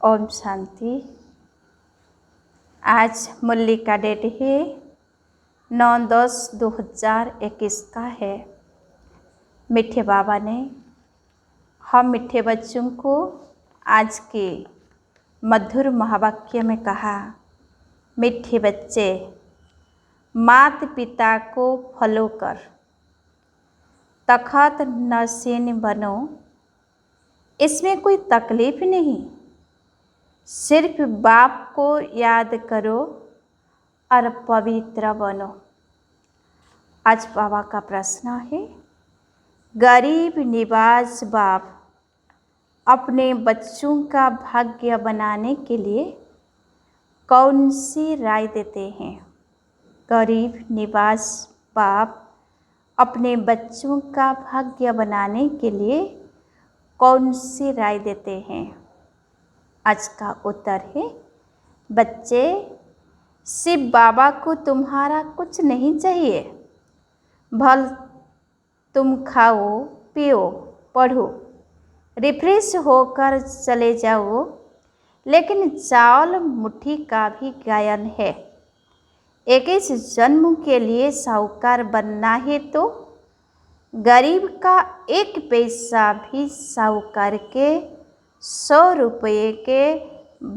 ओम शांति। आज मुरली का डेट है 9/10/2021 का है। मीठे बाबा ने हम मीठे बच्चों को आज के मधुर महावाक्य में कहा, मीठे बच्चे माता पिता को फॉलो कर, तखत नसीन बनो। इसमें कोई तकलीफ नहीं, सिर्फ बाप को याद करो और पवित्र बनो। आज बाबा का प्रश्न है, गरीब निवाज बाप अपने बच्चों का भाग्य बनाने के लिए कौन सी राय देते हैं? गरीब निवाज बाप अपने बच्चों का भाग्य बनाने के लिए कौन सी राय देते हैं? आज का उत्तर है, बच्चे शिव बाबा को तुम्हारा कुछ नहीं चाहिए। भल तुम खाओ, पियो, पढ़ो, रिफ्रेश होकर चले जाओ, लेकिन चावल मुट्ठी का भी गायन है। 21 जन्म के लिए साहूकार बनना है तो गरीब का एक पैसा भी साहूकार के 100 रुपये के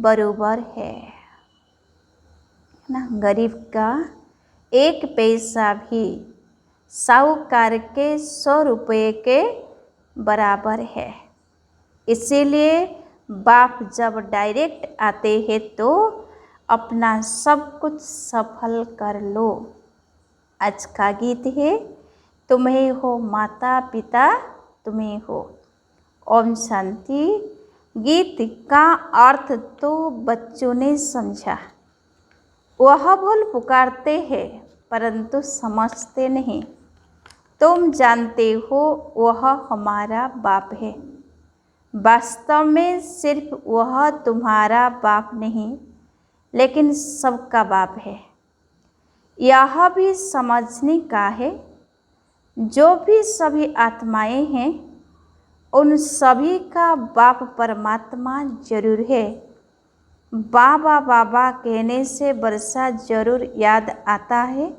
बराबर है ना। गरीब का एक पैसा भी साहूकार के 100 रुपये के बराबर है। इसीलिए बाप जब डायरेक्ट आते हैं तो अपना सब कुछ सफल कर लो। आज का गीत है, तुम्हें हो माता पिता तुम्हें हो। ओम शांति। गीत का अर्थ तो बच्चों ने समझा। वह बोल पुकारते हैं परंतु समझते नहीं। तुम जानते हो वह हमारा बाप है। वास्तव में सिर्फ वह तुम्हारा बाप नहीं, लेकिन सबका बाप है। यह भी समझने का है, जो भी सभी आत्माएं हैं उन सभी का बाप परमात्मा जरूर है। बाबा बाबा कहने से वर्षा जरूर याद आता है।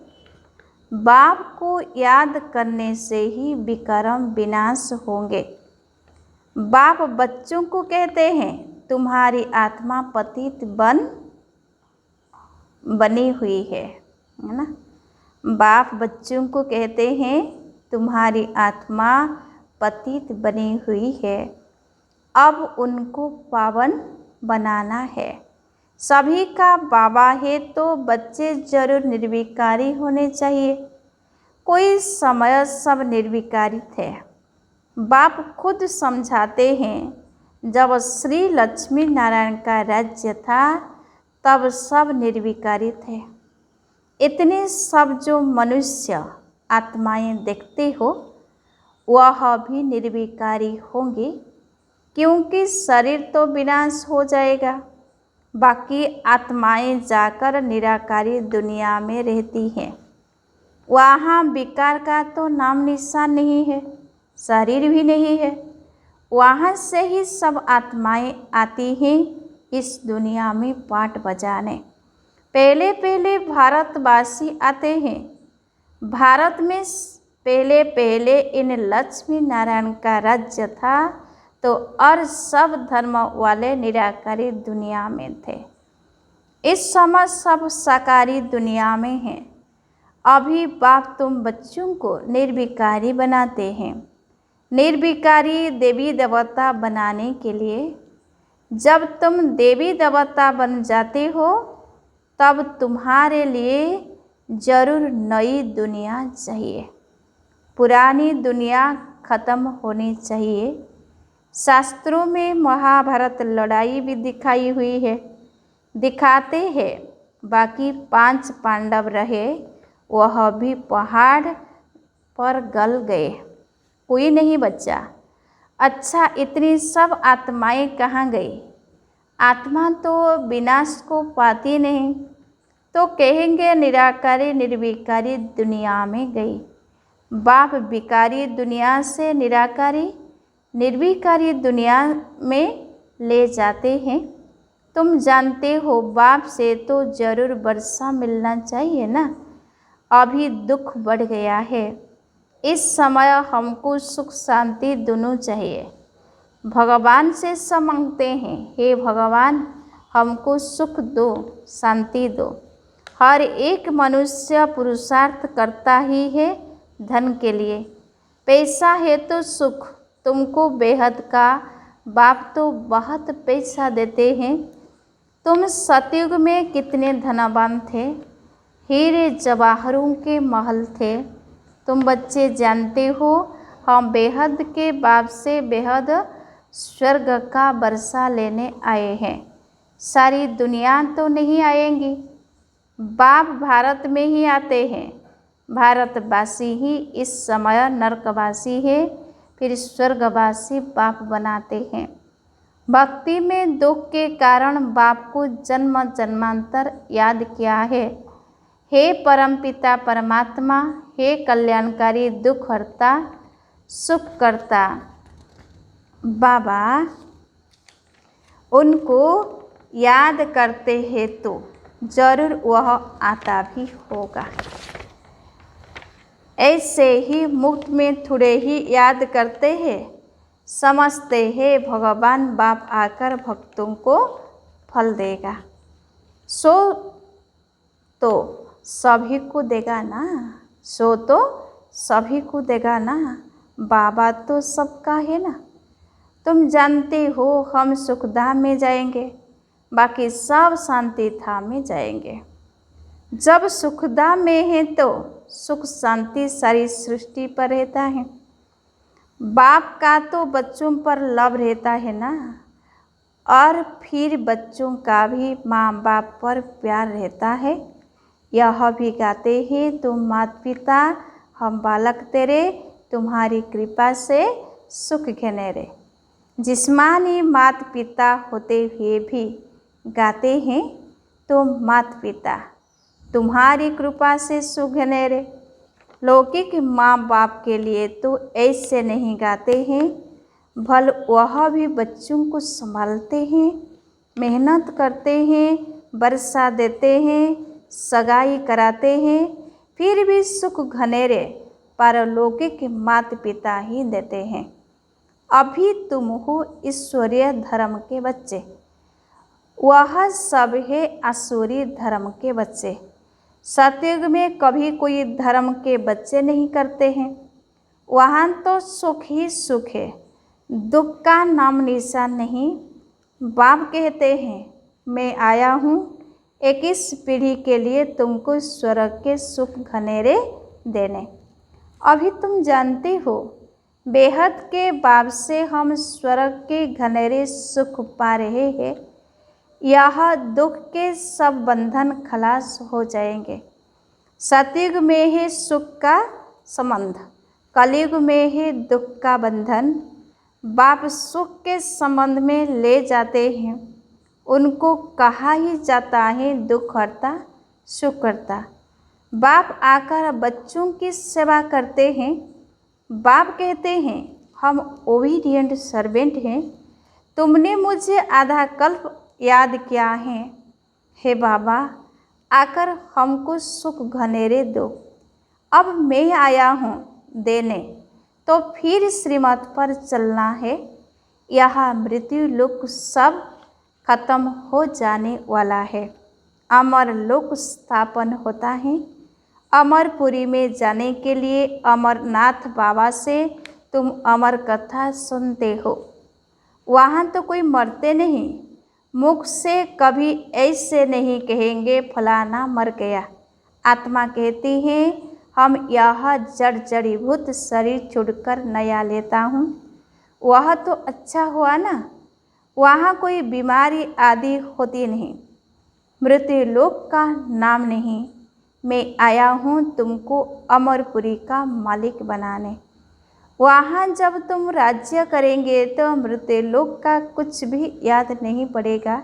बाप को याद करने से ही विकर्म विनाश होंगे। बाप बच्चों को कहते हैं, तुम्हारी आत्मा पतित बनी हुई है ना। बाप बच्चों को कहते हैं, तुम्हारी आत्मा पतित बनी हुई है, अब उनको पावन बनाना है। सभी का बाबा है तो बच्चे जरूर निर्विकारी होने चाहिए। कोई समय सब निर्विकारी थे। बाप खुद समझाते हैं, जब श्री लक्ष्मी नारायण का राज्य था तब सब निर्विकारी थे। इतने सब जो मनुष्य आत्माएं देखते हो वह भी निर्विकारी होंगे, क्योंकि शरीर तो विनाश हो जाएगा। बाकी आत्माएं जाकर निराकारी दुनिया में रहती हैं। वहाँ विकार का तो नाम निशान नहीं है, शरीर भी नहीं है। वहाँ से ही सब आत्माएं आती हैं इस दुनिया में पाठ बजाने। पहले पहले भारतवासी आते हैं। भारत में पहले पहले इन लक्ष्मी नारायण का राज्य था तो और सब धर्म वाले निराकारी दुनिया में थे। इस समय सब साकारी दुनिया में हैं। अभी बाप तुम बच्चों को निर्विकारी बनाते हैं। निर्विकारी देवी देवता बनाने के लिए जब तुम देवी देवता बन जाते हो तब तुम्हारे लिए जरूर नई दुनिया चाहिए। पुरानी दुनिया खत्म होनी चाहिए। शास्त्रों में महाभारत लड़ाई भी दिखाई हुई है, दिखाते हैं। बाकी 5 पांडव रहे, वह भी पहाड़ पर गल गए, कोई नहीं बचा। अच्छा, इतनी सब आत्माएं कहाँ गई? आत्मा तो विनाश को पाती नहीं, तो कहेंगे निराकारी निर्विकारी दुनिया में गई। बाप विकारी दुनिया से निराकारी निर्विकारी दुनिया में ले जाते हैं। तुम जानते हो बाप से तो जरूर वर्षा मिलना चाहिए ना। अभी दुख बढ़ गया है। इस समय हमको सुख शांति दोनों चाहिए। भगवान से सब मांगते हैं, हे भगवान हमको सुख दो, शांति दो। हर एक मनुष्य पुरुषार्थ करता ही है धन के लिए। पैसा है तो सुख, तुमको बेहद का बाप तो बहुत पैसा देते हैं। तुम सतयुग में कितने धनवान थे, हीरे जवाहरों के महल थे। तुम बच्चे जानते हो हम बेहद के बाप से बेहद स्वर्ग का वर्षा लेने आए हैं। सारी दुनिया तो नहीं आएंगी, बाप भारत में ही आते हैं। भारतवासी ही इस समय नरकवासी है, फिर स्वर्गवासी बाप बनाते हैं। भक्ति में दुख के कारण बाप को जन्म जन्मांतर याद किया है। हे परमपिता परमात्मा, हे कल्याणकारी दुख हरता सुख करता बाबा, उनको याद करते हैं तो जरूर वह आता भी होगा। ऐसे ही मुफ्त में थोड़े ही याद करते हैं, समझते हैं भगवान बाप आकर भक्तों को फल देगा। सो तो सभी को देगा ना, सो तो सभी को देगा ना। बाबा तो सबका है ना। तुम जानते हो हम सुखधाम में जाएंगे, बाकी सब शांति धाम में जाएंगे। जब सुखधाम में है तो सुख शांति सारी सृष्टि पर रहता है। बाप का तो बच्चों पर लव रहता है ना, और फिर बच्चों का भी माँ बाप पर प्यार रहता है। यह भी गाते हैं तुम माता पिता हम बालक तेरे, तुम्हारी कृपा से सुख घनेरे। जिस्मानी माता पिता होते हुए भी गाते हैं तुम माता पिता तुम्हारी कृपा से सुख घनेरे। लौकिक माँ बाप के लिए तो ऐसे नहीं गाते हैं, भल वह भी बच्चों को संभालते हैं, मेहनत करते हैं, वर्षा देते हैं, सगाई कराते हैं, फिर भी सुख घनेरे पारलौकिक माता पिता ही देते हैं। अभी तुम हो ईश्वरीय धर्म के बच्चे, वह सब है आसुरी धर्म के बच्चे। सतयुग में कभी कोई धर्म के बच्चे नहीं करते हैं। वहाँ तो सुख ही सुख है, दुख का नाम निशान नहीं। बाप कहते हैं मैं आया हूँ 21 पीढ़ी के लिए तुमको स्वर्ग के सुख घनेरे देने। अभी तुम जानते हो बेहद के बाप से हम स्वर्ग के घनेरे सुख पा रहे हैं। यह दुख के सब बंधन खलास हो जाएंगे। सतयुग में है सुख का संबंध, कलयुग में है दुख का बंधन। बाप सुख के संबंध में ले जाते हैं, उनको कहा ही जाता है दुख हरता सुख करता। बाप आकर बच्चों की सेवा करते हैं। बाप कहते हैं हम ओबीडिएंट सर्वेंट हैं, तुमने मुझे आधा कल्प याद किया है। हे बाबा आकर हमको सुख घनेरे दो। अब मैं आया हूँ देने, तो फिर श्रीमत पर चलना है। यह मृत्यु लोक सब खत्म हो जाने वाला है, अमर लोक स्थापन होता है। अमरपुरी में जाने के लिए अमरनाथ बाबा से तुम अमर कथा सुनते हो। वहाँ तो कोई मरते नहीं, मुख से कभी ऐसे नहीं कहेंगे फलाना मर गया। आत्मा कहती है हम यह जड़ जड़ीभूत शरीर छोड़कर नया लेता हूँ। वह तो अच्छा हुआ ना, वहाँ कोई बीमारी आदि होती नहीं। मृत्यु लोक का नाम नहीं। मैं आया हूँ तुमको अमरपुरी का मालिक बनाने। वहाँ जब तुम राज्य करेंगे तो मृत्यु लोक का कुछ भी याद नहीं पड़ेगा।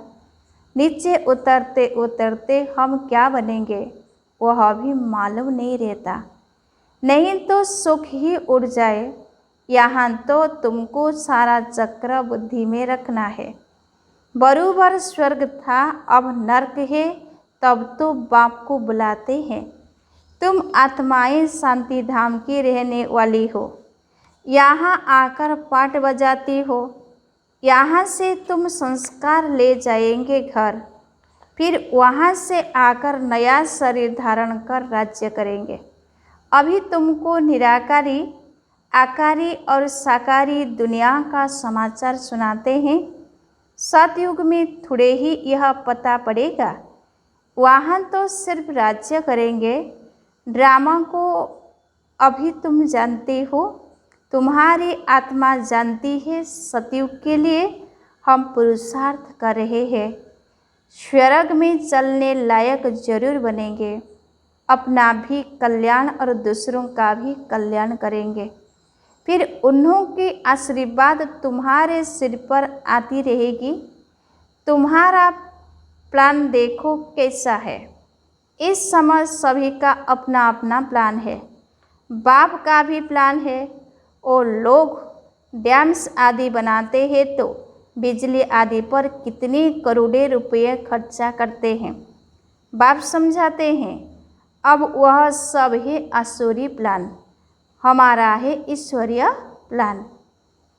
नीचे उतरते उतरते हम क्या बनेंगे वह भी मालूम नहीं रहता। नहीं तो सुख ही उड़ जाए। यहाँ तो तुमको सारा चक्र बुद्धि में रखना है। बरूबर स्वर्ग था, अब नरक है, तब तो बाप को बुलाते हैं। तुम आत्माएं शांति धाम की रहने वाली हो, यहाँ आकर पाठ बजाती हो। यहाँ से तुम संस्कार ले जाएंगे घर, फिर वहाँ से आकर नया शरीर धारण कर राज्य करेंगे। अभी तुमको निराकारी, आकारी और साकारी दुनिया का समाचार सुनाते हैं। सतयुग में थोड़े ही यह पता पड़ेगा, वहाँ तो सिर्फ राज्य करेंगे। ड्रामा को अभी तुम जानते हो, तुम्हारी आत्मा जानती है। सतयुग के लिए हम पुरुषार्थ कर रहे हैं, स्वर्ग में चलने लायक जरूर बनेंगे। अपना भी कल्याण और दूसरों का भी कल्याण करेंगे। फिर उन्हों की आशीर्वाद तुम्हारे सिर पर आती रहेगी। तुम्हारा प्लान देखो कैसा है। इस समय सभी का अपना अपना प्लान है। बाप का भी प्लान है। और लोग डैम्स आदि बनाते हैं तो बिजली आदि पर कितने करोड़ों रुपये खर्चा करते हैं। बाप समझाते हैं, अब वह सब है आसुरी प्लान, हमारा है ईश्वरीय प्लान।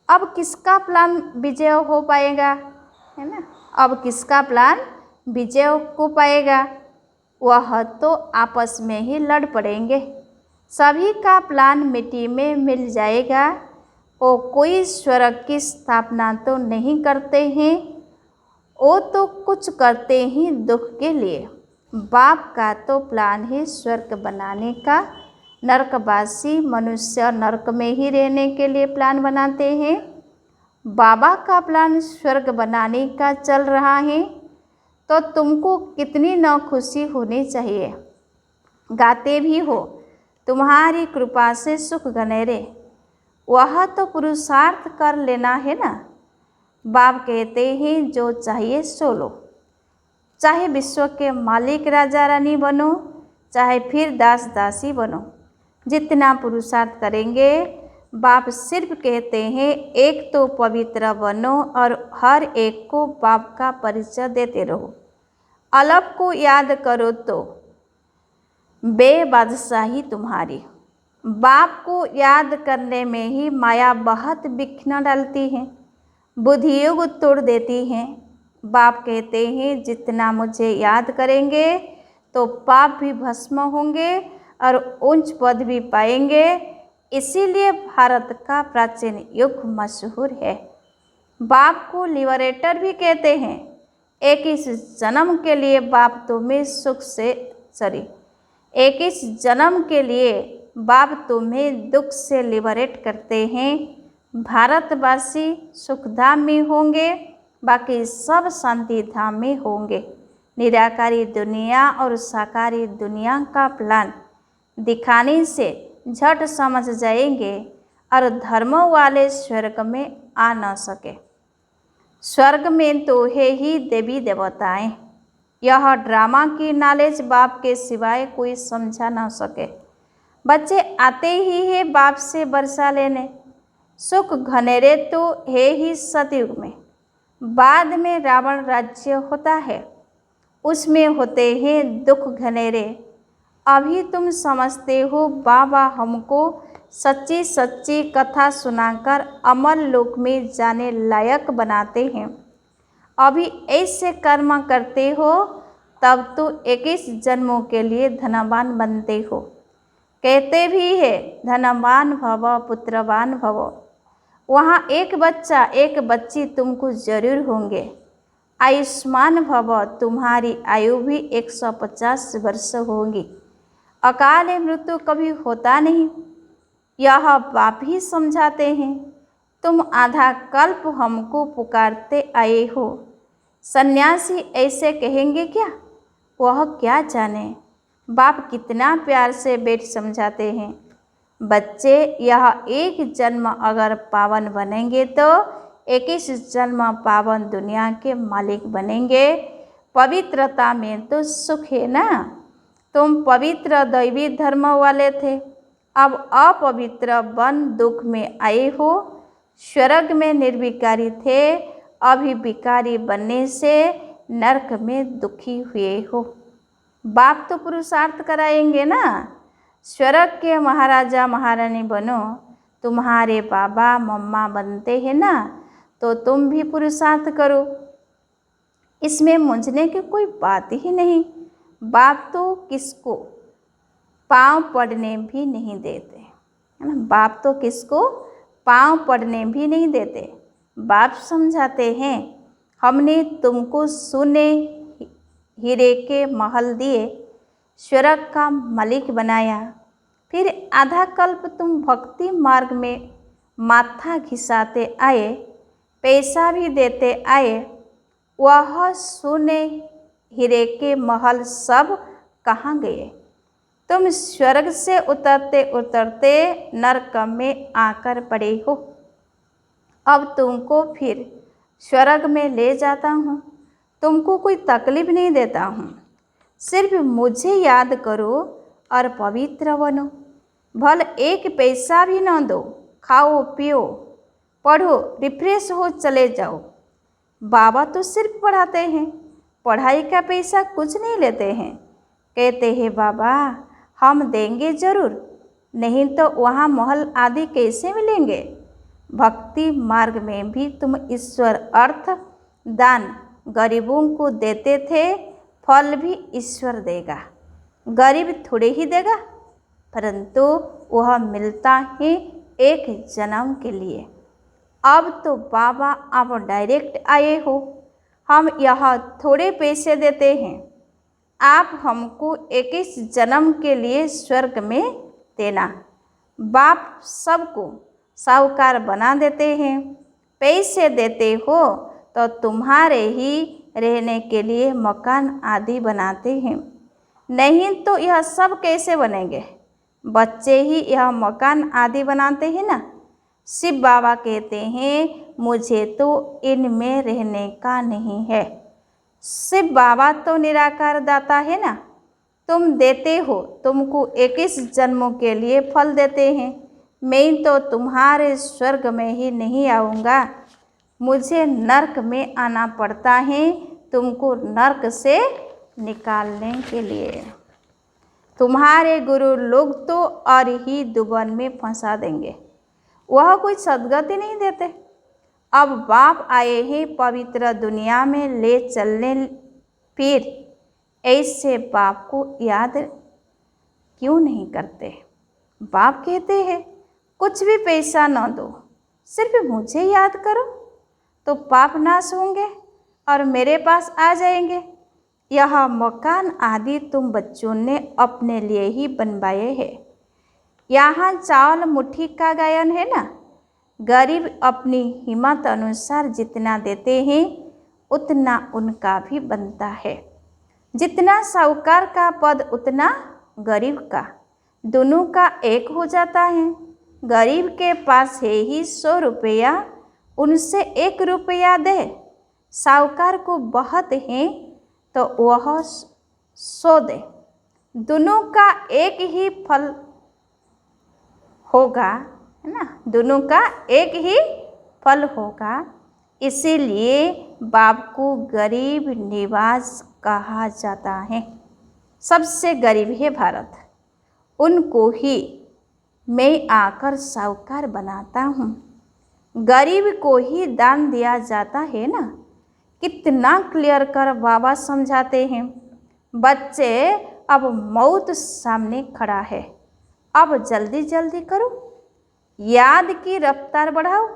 अब किसका प्लान विजय हो पाएगा, है ना। अब किसका प्लान विजय हो पाएगा, वह तो आपस में ही लड़ पड़ेंगे। सभी का प्लान मिट्टी में मिल जाएगा। वो कोई स्वर्ग की स्थापना तो नहीं करते हैं, वो तो कुछ करते ही दुख के लिए। बाप का तो प्लान है स्वर्ग बनाने का। नरकवासी मनुष्य नरक में ही रहने के लिए प्लान बनाते हैं। बाबा का प्लान स्वर्ग बनाने का चल रहा है, तो तुमको कितनी न खुशी होनी चाहिए। गाते भी हो, तुम्हारी कृपा से सुख घनेरे, वह तो पुरुषार्थ कर लेना है ना। बाप कहते हैं जो चाहिए सो लो, चाहे विश्व के मालिक राजा रानी बनो, चाहे फिर दास दासी बनो। जितना पुरुषार्थ करेंगे, बाप सिर्फ कहते हैं एक तो पवित्र बनो और हर एक को बाप का परिचय देते रहो। अलग को याद करो तो बेबादशाही तुम्हारी। बाप को याद करने में ही माया बहुत विघ्न डालती है, बुद्धियोग तोड़ देती हैं। बाप कहते हैं जितना मुझे याद करेंगे तो पाप भी भस्म होंगे और उच्च पद भी पाएंगे। इसीलिए भारत का प्राचीन युग मशहूर है। बाप को लिबरेटर भी कहते हैं। 21 जन्म के लिए बाप तुम्हें सुख से 21 जन्म के लिए बाप तुम्हें दुख से लिबरेट करते हैं। भारतवासी सुखधाम में होंगे, बाकी सब शांति धाम में होंगे। निराकारी दुनिया और साकारी दुनिया का प्लान दिखाने से झट समझ जाएंगे और धर्म वाले स्वर्ग में आ न सके। स्वर्ग में तो है ही देवी देवताएं। यह ड्रामा की नॉलेज बाप के सिवाय कोई समझा न सके। बच्चे आते ही है बाप से वर्षा लेने। सुख घनेरे तो है ही सतयुग में। बाद में रावण राज्य होता है, उसमें होते हैं दुख घनेरे। अभी तुम समझते हो बाबा हमको सच्ची सच्ची कथा सुनाकर अमर लोक में जाने लायक बनाते हैं। अभी ऐसे कर्म करते हो तब तो 21 जन्मों के लिए धनवान बनते हो। कहते भी है धनवान भव पुत्रवान भव। वहाँ एक बच्चा एक बच्ची तुमको जरूर होंगे। आयुष्मान भव, तुम्हारी आयु भी 150 वर्ष होगी। अकाल मृत्यु कभी होता नहीं, यह बाप ही समझाते हैं। तुम आधा कल्प हमको पुकारते आए हो। सन्यासी ऐसे कहेंगे क्या? वह क्या जाने बाप कितना प्यार से बैठ समझाते हैं। बच्चे यह एक जन्म अगर पावन बनेंगे तो 21 जन्म पावन दुनिया के मालिक बनेंगे। पवित्रता में तो सुख है ना। तुम पवित्र दैवी धर्म वाले थे, अब अपवित्र बन दुख में आए हो। स्वर्ग में निर्विकारी थे, अभी भिखारी बनने से नरक में दुखी हुए हो। बाप तो पुरुषार्थ कराएंगे ना, स्वर्ग के महाराजा महारानी बनो। तुम्हारे बाबा मम्मा बनते हैं ना, तो तुम भी पुरुषार्थ करो, इसमें मुंझने की कोई बात ही नहीं। बाप तो किसको पाँव पड़ने भी नहीं देते, है ना। बाप तो किसको पाँव पड़ने भी नहीं देते। बाप समझाते हैं, हमने तुमको सोने हीरे के महल दिए, स्वर्ग का मालिक बनाया, फिर आधा कल्प तुम भक्ति मार्ग में माथा घिसाते आए, पैसा भी देते आए। वह सोने हीरे के महल सब कहाँ गए? तुम स्वर्ग से उतरते उतरते नरक में आकर पड़े हो। अब तुमको फिर स्वर्ग में ले जाता हूँ, तुमको कोई तकलीफ नहीं देता हूँ। सिर्फ मुझे याद करो और पवित्र बनो। भल एक पैसा भी न दो, खाओ पियो पढ़ो रिफ्रेश हो चले जाओ। बाबा तो सिर्फ पढ़ाते हैं, पढ़ाई का पैसा कुछ नहीं लेते हैं। कहते हैं बाबा हम देंगे ज़रूर, नहीं तो वहाँ महल आदि कैसे मिलेंगे। भक्ति मार्ग में भी तुम ईश्वर अर्थ दान गरीबों को देते थे, फल भी ईश्वर देगा। गरीब थोड़े ही देगा, परंतु वह मिलता ही एक जन्म के लिए। अब तो बाबा आप डायरेक्ट आए हो, हम यह थोड़े पैसे देते हैं, आप हमको 21 जन्म के लिए स्वर्ग में देना। बाप सबको साहूकार बना देते हैं, पैसे देते हो तो तुम्हारे ही रहने के लिए मकान आदि बनाते हैं, नहीं तो यह सब कैसे बनेंगे। बच्चे ही यह मकान आदि बनाते हैं ना। शिव बाबा कहते हैं मुझे तो इनमें रहने का नहीं है। शिव बाबा तो निराकार दाता है ना, तुम देते हो, तुमको 21 जन्मों के लिए फल देते हैं। मैं तो तुम्हारे स्वर्ग में ही नहीं आऊँगा, मुझे नरक में आना पड़ता है तुमको नरक से निकालने के लिए। तुम्हारे गुरु लोग तो और ही दुबन में फंसा देंगे, वह कोई सद्गति नहीं देते। अब बाप आए हैं पवित्र दुनिया में ले चलने, फिर ऐसे बाप को याद क्यों नहीं करते। बाप कहते हैं कुछ भी पैसा न दो, सिर्फ मुझे याद करो तो पाप नाश होंगे और मेरे पास आ जाएंगे। यह मकान आदि तुम बच्चों ने अपने लिए ही बनवाए हैं। यहाँ चावल मुट्ठी का गायन है ना, गरीब अपनी हिम्मत अनुसार जितना देते हैं उतना उनका भी बनता है। जितना साहूकार का पद उतना गरीब का, दोनों का एक हो जाता है। गरीब के पास है ही 100 रुपया, उनसे 1 रुपया दे। साहूकार को बहुत है तो वह 100 दे, दोनों का एक ही फल होगा, है ना, दोनों का एक ही फल होगा। इसीलिए बाप को गरीब निवास कहा जाता है। सबसे गरीब है भारत, उनको ही मैं आकर साहूकार बनाता हूँ। गरीब को ही दान दिया जाता है ना। कितना क्लियर कर बाबा समझाते हैं। बच्चे अब मौत सामने खड़ा है, अब जल्दी जल्दी करो, याद की रफ्तार बढ़ाओ।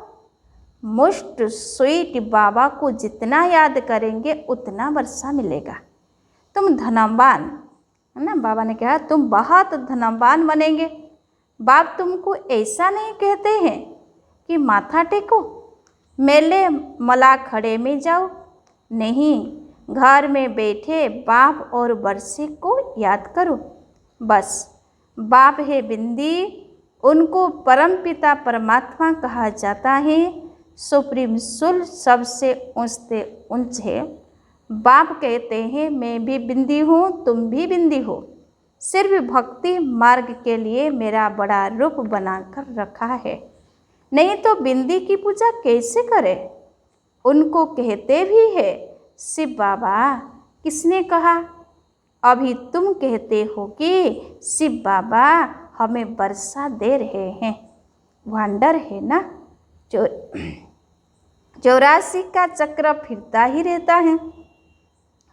मोस्ट स्वीट बाबा को जितना याद करेंगे उतना वर्षा मिलेगा। तुम धनवान, है ना, बाबा ने कहा तुम बहुत धनवान बनेंगे। बाप तुमको ऐसा नहीं कहते हैं कि माथा टेको, मेले मलाखड़े में जाओ, नहीं, घर में बैठे बाप और वर्षे को याद करो। बस बाप है बिंदी, उनको परम पिता परमात्मा कहा जाता है। सुप्रीम सोल सबसे ऊंचते ऊंच है। बाप कहते हैं मैं भी बिंदी हूँ, तुम भी बिंदी हो, सिर्फ भक्ति मार्ग के लिए मेरा बड़ा रूप बनाकर रखा है, नहीं तो बिंदी की पूजा कैसे करे। उनको कहते भी है शिव बाबा। किसने कहा? अभी तुम कहते हो कि शिव बाबा हमें वर्षा दे रहे हैं। वंडर है ना। 84 का चक्र फिरता ही रहता है।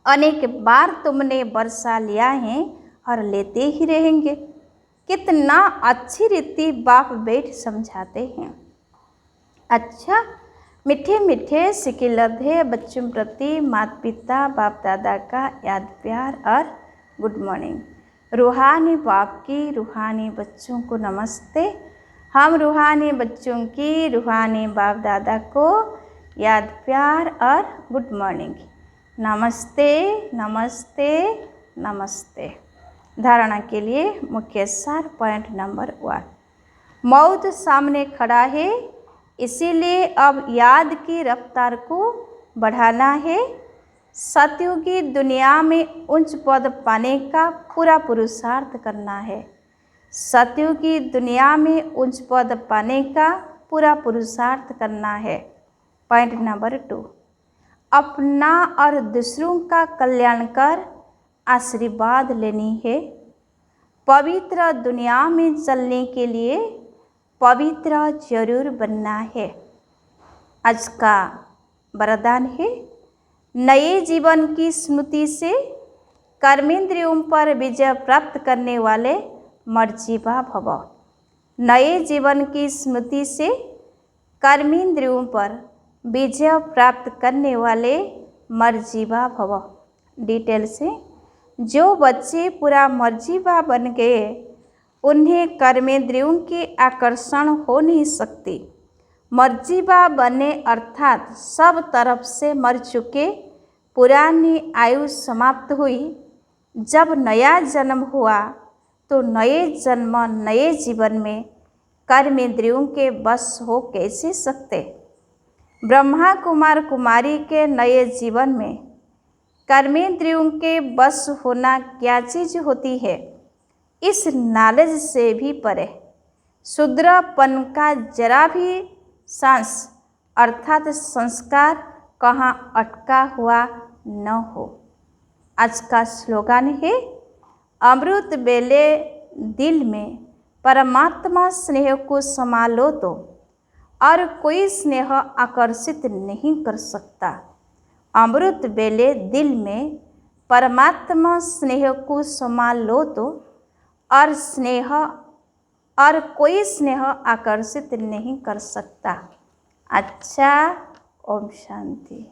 अनेक बार तुमने वर्षा लिया है और लेते ही रहेंगे। कितना अच्छी रीति बाप बेट समझाते हैं। अच्छा, मीठे मीठे सिकिलधे बच्चों प्रति माता पिता बाप दादा का याद प्यार और गुड मॉर्निंग। रूहानी बाप की रूहानी बच्चों को नमस्ते। हम रूहानी बच्चों की रूहानी बाप दादा को याद प्यार और गुड मॉर्निंग। नमस्ते नमस्ते नमस्ते। धारणा के लिए मुख्य सार पॉइंट नंबर 1। मौत सामने खड़ा है, इसीलिए अब याद की रफ्तार को बढ़ाना है। सतयुगी दुनिया में उच्च पद पाने का पूरा पुरुषार्थ करना है। सतयुगी दुनिया में उच्च पद पाने का पूरा पुरुषार्थ करना है। पॉइंट नंबर 2, अपना और दूसरों का कल्याण कर आशीर्वाद लेनी है। पवित्र दुनिया में चलने के लिए पवित्र जरूर बनना है। आज का वरदान है, नए जीवन की स्मृति से कर्मेंद्रियों पर विजय प्राप्त करने वाले मर्जीवा भव। नए जीवन की स्मृति से कर्मेंद्रियों पर विजय प्राप्त करने वाले मर्जीवा भव। डिटेल से, जो बच्चे पूरा मर्जीवा बन गए उन्हें कर्मेंद्रियों के आकर्षण हो नहीं सकती। मर्जीवा बने अर्थात सब तरफ से मर चुके, पुरानी आयु समाप्त हुई। जब नया जन्म हुआ तो नए जन्म नए जीवन में कर्मेंद्रियों के वश हो कैसे सकते। ब्रह्मा कुमार कुमारी के नए जीवन में कर्मेंद्रियों के वश होना क्या चीज़ होती है, इस नॉलेज से भी परे शूद्रपन का जरा भी सांस अर्थात संस्कार कहाँ अटका हुआ न हो। आज का स्लोगन है, अमृत बेले दिल में परमात्मा स्नेह को समा लो तो और कोई स्नेह आकर्षित नहीं कर सकता। अमृत बेले दिल में परमात्मा स्नेह को समा लो तो और कोई स्नेह आकर्षित नहीं कर सकता। अच्छा, ओम शांति।